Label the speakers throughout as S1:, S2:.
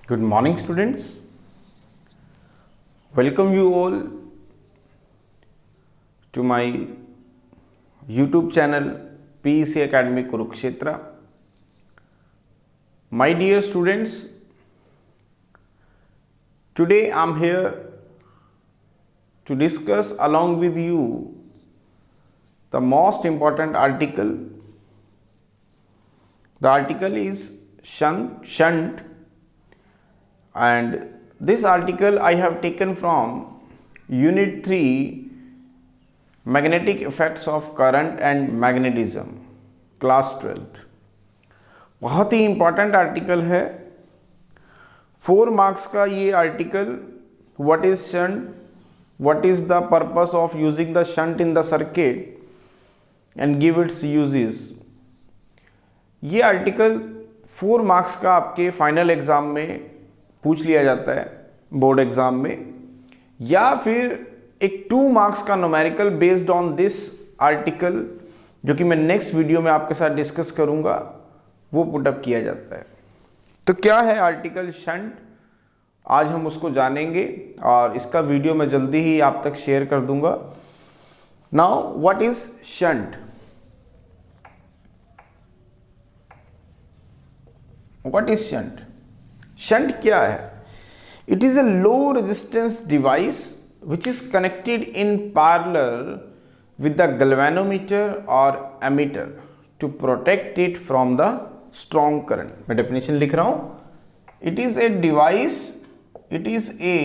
S1: Good morning, students. Welcome you all to my YouTube channel PEC Academy Kurukshetra. My dear students, today I am here to discuss along with you the most important article. The article is shunt, and this article I have taken from Unit 3 Magnetic Effects of Current and Magnetism, Class 12th. बहुत ही important article है, 4 marks का ये article. What is shunt, what is the purpose of using the shunt in the circuit and give its uses. ये article 4 marks का आपके final exam में पूछ लिया जाता है, बोर्ड एग्जाम में, या फिर एक 2 मार्क्स का numerical based on this article, जो कि मैं नेक्स्ट वीडियो में आपके साथ डिस्कस करूंगा, वो पुटअप किया जाता है. तो क्या है आर्टिकल शंट, आज हम उसको जानेंगे और इसका वीडियो मैं जल्दी ही आप तक शेयर कर दूंगा. Now what is shunt. What is shunt? Shunt क्या है? It is a low resistance device which is connected in parallel with the galvanometer or ammeter to protect it from the strong current. मैं definition लिख रहा हूं. It is a device, it is a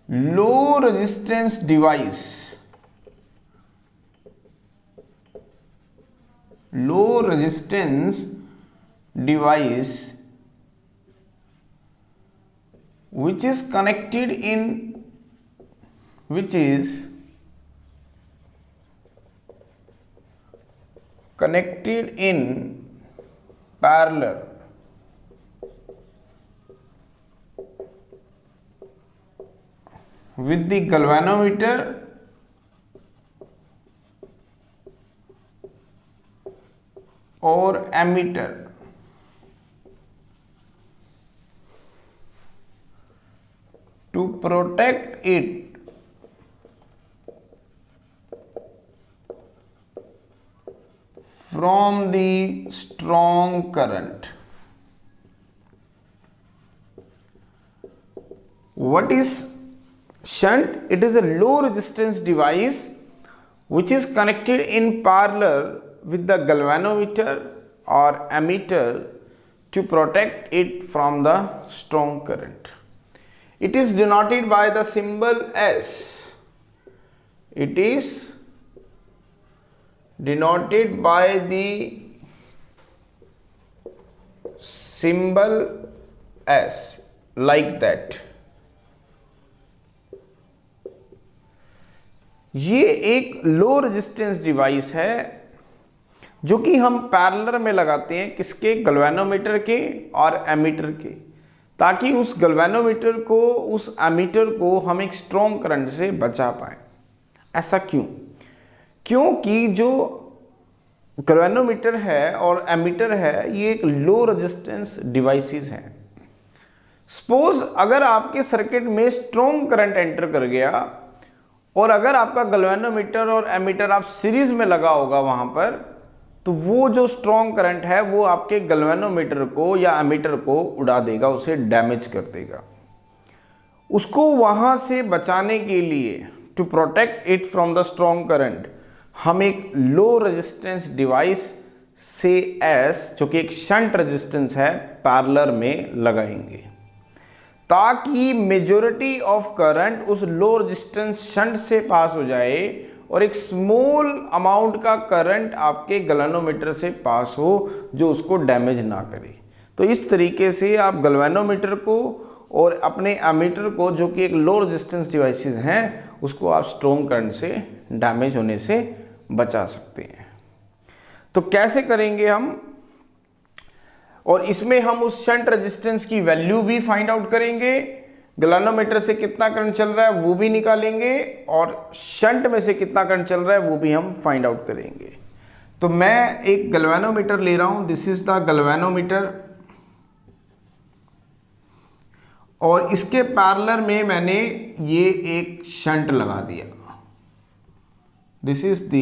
S1: low resistance device, low resistance device which is connected in parallel with the galvanometer or ammeter to protect it from the strong current. What is shunt? It is a low resistance device which is connected in parallel with the galvanometer or ammeter to protect it from the strong current. It is denoted by the symbol S. It is denoted by the symbol S, like that. ये एक low resistance device है जो कि हम parallel में लगाते हैं, किसके? गैल्वेनोमीटर के और एमीटर के, ताकि उस गैल्वेनोमीटर को, उस एमीटर को हम एक स्ट्रॉन्ग करंट से बचा पाएं. ऐसा क्यों? क्योंकि जो गैल्वेनोमीटर है और एमीटर है, ये एक लो रेजिस्टेंस डिवाइसेस हैं. सपोज अगर आपके सर्किट में स्ट्रॉन्ग करंट एंटर कर गया और अगर आपका गैल्वेनोमीटर और एमीटर आप सीरीज में लगा होगा वहां पर, तो वो जो स्ट्रॉन्ग करंट है वो आपके गैल्वेनोमीटर को या एमीटर को उड़ा देगा, उसे डैमेज कर देगा. उसको वहां से बचाने के लिए, to protect it from the strong current, हम एक लो रेजिस्टेंस डिवाइस से एस, जो कि एक शंट रेजिस्टेंस है, पैरेलल में लगाएंगे, ताकि मेजॉरिटी ऑफ करंट उस लो रेजिस्टेंस शंट से पास हो जाए और एक स्मॉल अमाउंट का करंट आपके गैल्वेनोमीटर से पास हो, जो उसको डैमेज ना करे. तो इस तरीके से आप गैल्वेनोमीटर को और अपने एमीटर को, जो कि एक लो रेजिस्टेंस डिवाइसेस हैं, उसको आप स्ट्रॉन्ग करंट से डैमेज होने से बचा सकते हैं. तो कैसे करेंगे हम? और इसमें हम उस शंट रेजिस्टेंस की वैल्यू भी फाइंड आउट करेंगे, गैल्वेनोमीटर से कितना करंट चल रहा है वो भी निकालेंगे, और शंट में से कितना करंट चल रहा है वो भी हम फाइंड आउट करेंगे. तो मैं एक गैल्वेनोमीटर ले रहा हूं, दिस इज द गैल्वेनोमीटर. और इसके पैरेलल में मैंने ये एक शंट लगा दिया। This is the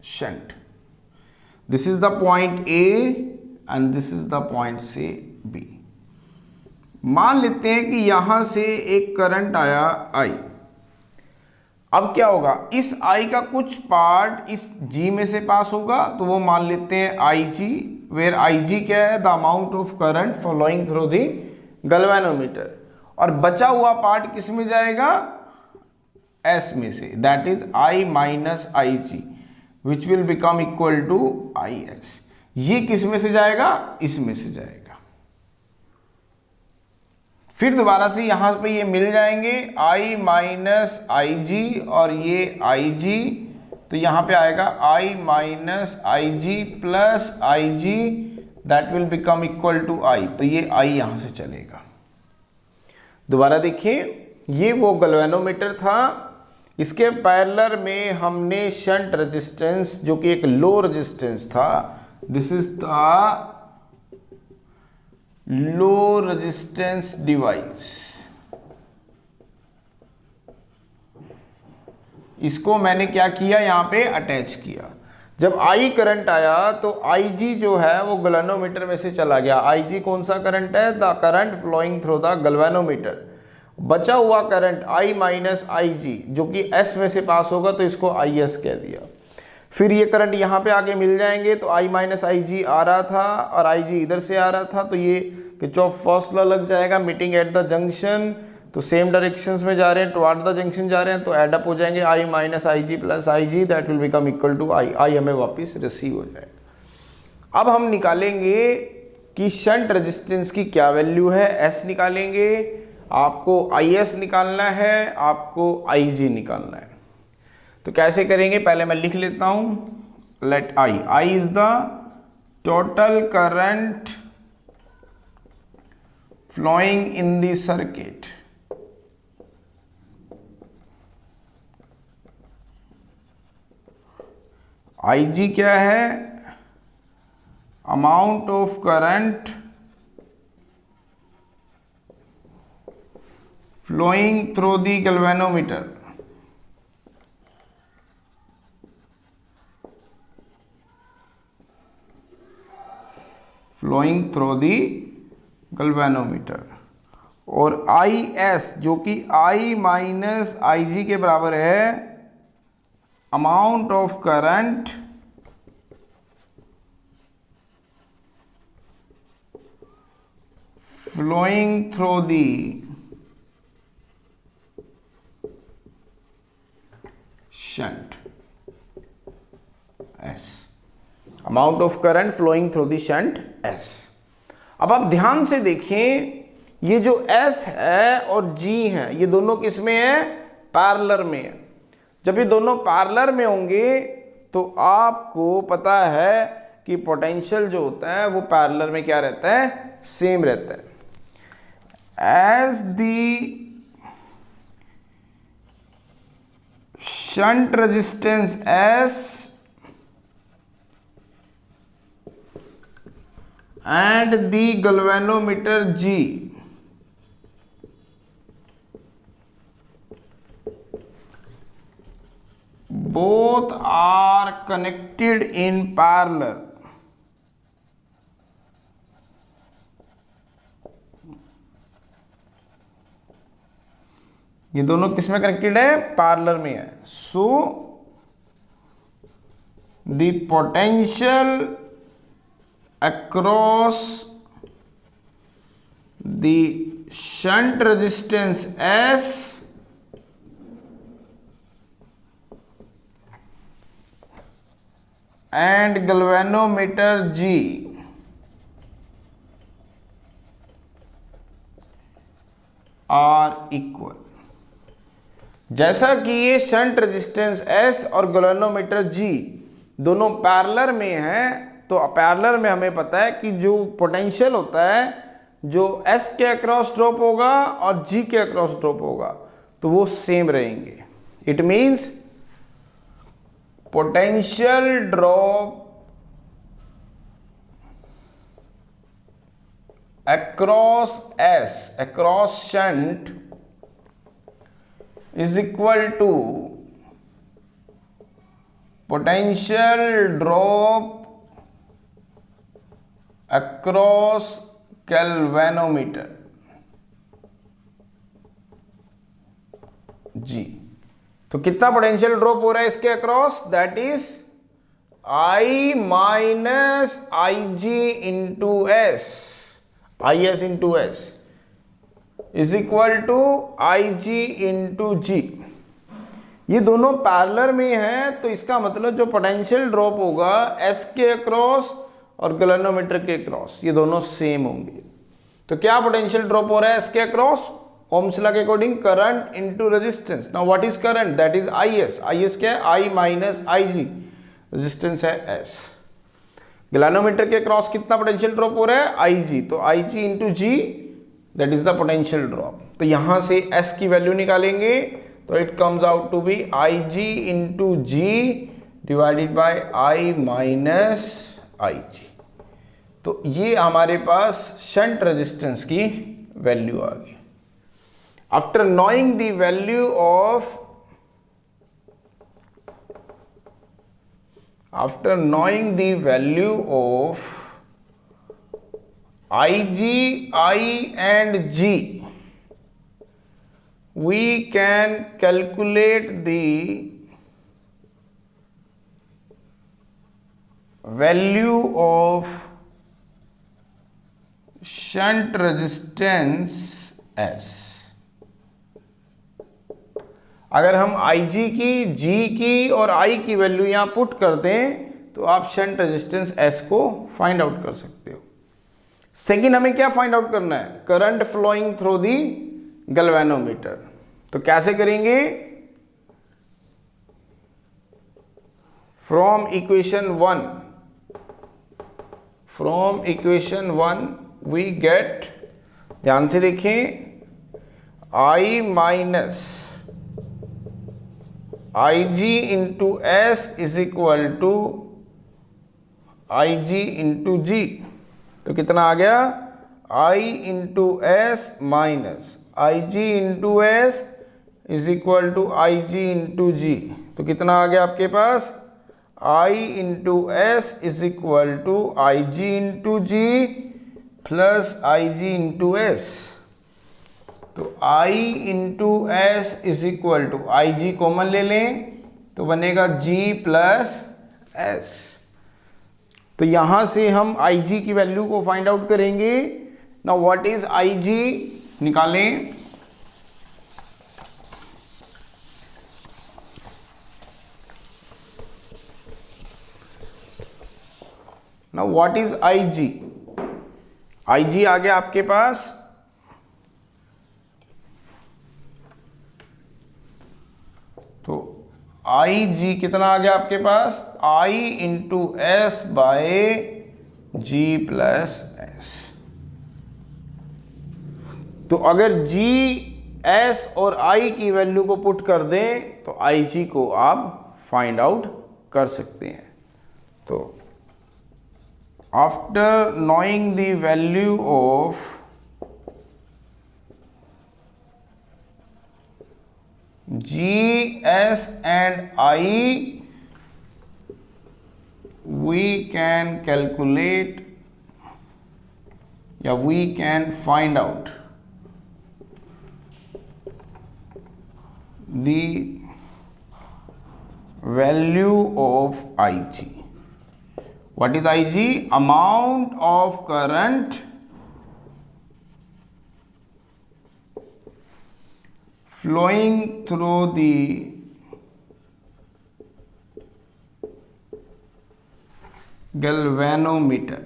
S1: shunt, this is the point A and this is the point से बी। मान लेते हैं कि यहां से एक करंट आया आई। अब क्या होगा, इस आई का कुछ पार्ट इस जी में से पास होगा, तो वो मान लेते हैं आई जी, वेयर आई जी क्या है, the amount of current flowing through the galvanometer. और बचा हुआ पार्ट किस में जाएगा, एस में से, that is I minus I G, which will become equal to I S. ये किस में से जाएगा, इसमें से जाएगा। फिर दोबारा से यहां पे ये मिल जाएंगे, I माइनस आई जी और ये आई जी, तो यहां पे आएगा I minus I G plus I G, that will become equal to I. तो ये I यहां से चलेगा। दोबारा देखिए, ये वो गैल्वेनोमीटर था, इसके पैरेलल में हमने शंट रेजिस्टेंस जो कि एक लो रेजिस्टेंस था, this is the low resistance device, इसको मैंने क्या किया, यहां पे अटैच किया। जब आई करंट आया तो आई जी जो है वो गैल्वेनोमीटर में से चला गया। आई जी कौन सा करंट है, the current flowing through the galvanometer. बचा हुआ करंट आई माइनस आई जी जो कि एस में से पास होगा, तो इसको आई एस कह दिया। फिर ये करंट यहाँ पे आके मिल जाएंगे, तो I माइनस आई जी आ रहा था और आई जी इधर से आ रहा था, तो ये किरचॉफ फर्स्ट लॉ लग जाएगा, मीटिंग एट द जंक्शन, तो सेम डायरेक्शंस में जा रहे हैं, टुवर्ड द जंक्शन जा रहे हैं, तो एड अप हो जाएंगे I minus I G plus I G, that will become equal to I. I हमें वापस रिसीव हो जाएगा। अब हम निकालेंगे कि शंट रेजिस्टेंस की क्या वैल्यू है, S निकालेंगे, आपको IS निकालना है, आपको IG निकालना है। तो कैसे करेंगे, पहले मैं लिख लेता हूं, let I is the total current flowing in the circuit, I G क्या है, amount of current flowing through the galvanometer, flowing through the galvanometer, और आई एस जो कि आई माइनस आई जी के बराबर है, amount of current flowing through the shunt, S, amount of current flowing through the shunt S. अब आप ध्यान से देखें, ये जो एस है और जी है, ये दोनों किस में है, पैरेलल में है। जब ये दोनों पैरेलल में होंगे तो आपको पता है कि पोटेंशियल जो होता है वो पैरेलल में क्या रहता है, सेम रहता है। As the shunt resistance S and the galvanometer G both are connected in parallel, ये दोनों किस में कनेक्टेड है, पैरेलल में है। So the potential across the shunt resistance S and galvanometer G are equal। जैसा कि ये शंट रेजिस्टेंस S और गैल्वेनोमीटर G दोनों पैरेलल में हैं, तो पैरेलल में हमें पता है कि जो पोटेंशियल होता है, जो S के अक्रॉस ड्रॉप होगा और G के अक्रॉस ड्रॉप होगा, तो वो सेम रहेंगे। It means potential drop across S, across shunt is equal to potential drop across galvanometer G। तो कितना पोटेंशियल ड्रॉप हो रहा है इसके across? That is I minus I G into S, I S into S is equal to I G into G. ये दोनों parallel में है, तो इसका मतलब जो पोटेंशियल ड्रॉप होगा एस के अक्रॉस और गैल्वेनोमीटर के अक्रॉस, ये दोनों सेम होंगे। तो क्या पोटेंशियल ड्रॉप हो रहा है एस के अक्रॉस? ओम्स लॉ के according current into resistance. Now what is current? That is I S. I S क्या है? I minus I G, resistance है एस। गैल्वेनोमीटर के अक्रॉस कितना पोटेंशियल ड्रॉप हो रहा है? I G. तो I G into G, that is the potential drop. तो यहां से एस की वैल्यू निकालेंगे तो it comes out to be I G into G divided by I minus I G. तो ये हमारे पास शंट रेजिस्टेंस की वैल्यू आ गई। After knowing the value of IG, I and G, we can calculate the value of shunt resistance S। अगर हम IG की, G की और I की वैल्यू यहाँ पुट कर दें तो आप शंट रेजिस्टेंस S को फाइंड आउट कर सकते हो। सेकेंड हमें क्या फाइंड आउट करना है? Current flowing through the galvanometer. तो कैसे करेंगे? From equation one we get, ध्यान से देखें, I minus I G into S is equal to I G into G. तो कितना आ गया? I into S minus I G into S is equal to I G into G. तो कितना आ गया आपके पास? I into S is equal to I G into G plus I G into S. तो I into S is equal to I G common ले लें तो बनेगा G प्लस एस। तो यहां से हम आई जी की वैल्यू को फाइंड आउट करेंगे। नाउ व्हाट इज आई जी निकालें। Now what is I G? आई जी आ गया आपके पास तो आई जी कितना आ गया आपके पास? I into S by G plus S. तो अगर जी, एस और आई की वैल्यू को पुट कर दें तो आई जी को आप फाइंड आउट कर सकते हैं। तो after knowing the value of G, S and I, we can calculate या we can find out the value of IG. What is IG? Amount of current flowing through the galvanometer।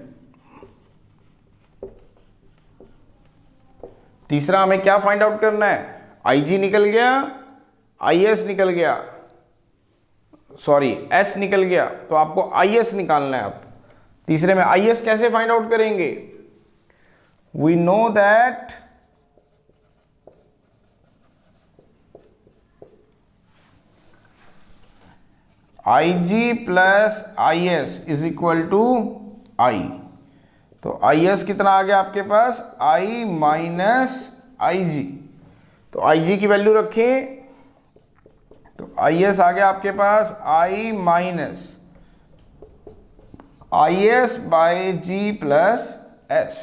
S1: तीसरा हमें क्या find out करना है? IG निकल गया, IS निकल गया, सॉरी S निकल गया, तो आपको IS निकालना है। अब तीसरे में IS कैसे फाइंड आउट करेंगे? We know that IG plus IS is equal to I। तो तो आई एस कितना आ गया आपके पास, आई माइनस आई जी। तो आई जी की वैल्यू रखें, तो आई एस आ गया आपके पास I minus I S by G plus S.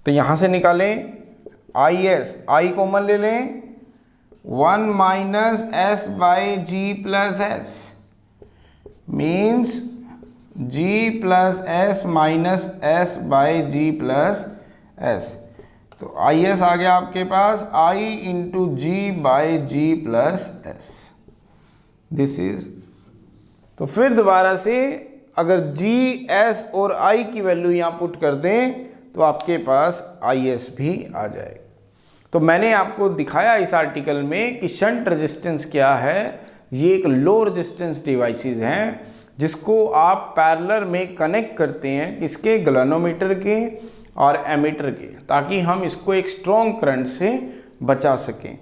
S1: तो यहां से निकालें आई एस, आई कॉमन ले लें, 1 minus S by G plus S means G plus S minus S by G plus S. तो आई एस आ गया आपके पास I into G by G plus S, this is. तो फिर दोबारा से अगर जी एस और आई की वैल्यू यहाँ पुट कर दें तो आपके पास आई एस भी आ जाएगा। तो मैंने आपको दिखाया इस आर्टिकल में कि शंट रेजिस्टेंस क्या है। ये एक लो रेजिस्टेंस डिवाइसेस हैं जिसको आप पैरेलल में कनेक्ट करते हैं, किसके, गैल्वेनोमीटर के और एमीटर के, ताकि हम इसको एक स्ट्रॉन्ग करंट से बचा सकें।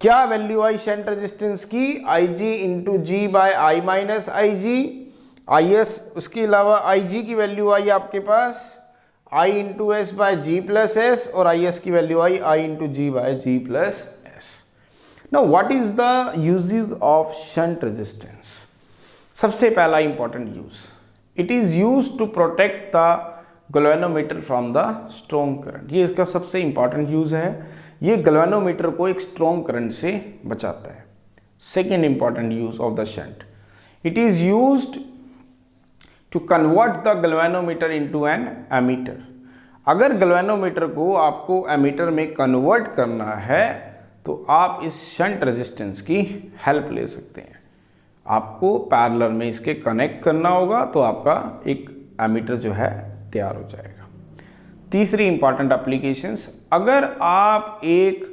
S1: क्या वैल्यू आई शंट रेजिस्टेंस की, I G into G by I minus I G, I S, उसके अलावा आई जी की वैल्यू आई आपके पास I into S by G plus S, और आई एस की value I into G by G plus S. Now what is the uses of shunt resistance. सबसे पहला important use, it is use to protect the galvanometer from the strong current. ये इसका सबसे important use है, ये galvanometer को एक strong current से बचाता है। Second important use of the shunt, it is used to convert the galvanometer into an ammeter. अगर गैल्वेनोमीटर को आपको एमीटर में कन्वर्ट करना है तो आप इस शंट रेजिस्टेंस की हेल्प ले सकते हैं। आपको पैरेलल में इसके कनेक्ट करना होगा तो आपका एक एमीटर जो है तैयार हो जाएगा। तीसरी इंपॉर्टेंट एप्लीकेशंस, अगर आप एक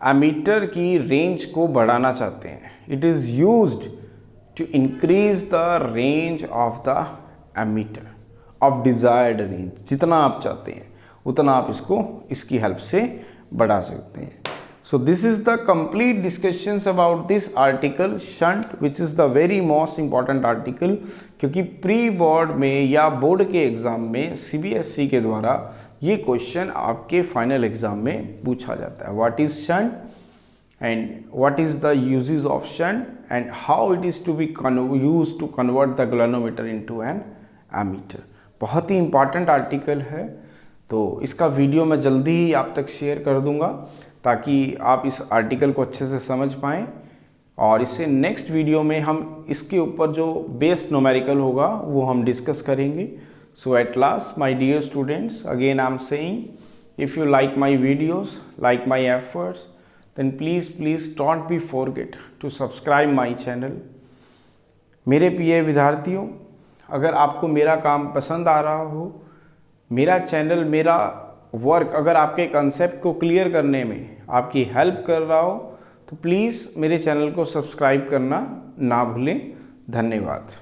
S1: एमीटर की रेंज को बढ़ाना चाहते हैं, it is used to increase the range of the ammeter of desired range. जितना आप चाहते हैं उतना आप इसको इसकी हेल्प से बढ़ा सकते हैं। So this is the complete discussions about this article shunt, which is the very most important article, क्योंकि प्री बोर्ड में या बोर्ड के एग्ज़ाम में सीबीएसई के द्वारा ये क्वेश्चन आपके फाइनल एग्ज़ाम में पूछा जाता है। What is shunt and what is the uses of shunt and how it is to be use to convert the galvanometer into an ammeter. बहुत ही इंपॉर्टेंट आर्टिकल है, तो इसका वीडियो मैं जल्दी ही आप तक शेयर कर दूंगा ताकि आप इस आर्टिकल को अच्छे से समझ पाएँ। और इससे नेक्स्ट वीडियो में हम इसके ऊपर जो बेस्ड न्यूमेरिकल होगा वो हम डिस्कस करेंगे। So at last my dear students, again I am saying, if you like my videos, like my efforts, then please don't be forget to subscribe my channel. मेरे प्रिय विद्यार्थियों, अगर आपको मेरा काम पसंद आ रहा हो, मेरा चैनल, मेरा वर्क अगर आपके कंसेप्ट को क्लियर करने में आपकी हेल्प कर रहा हो, तो प्लीज़ मेरे चैनल को सब्सक्राइब करना ना भूलें। धन्यवाद।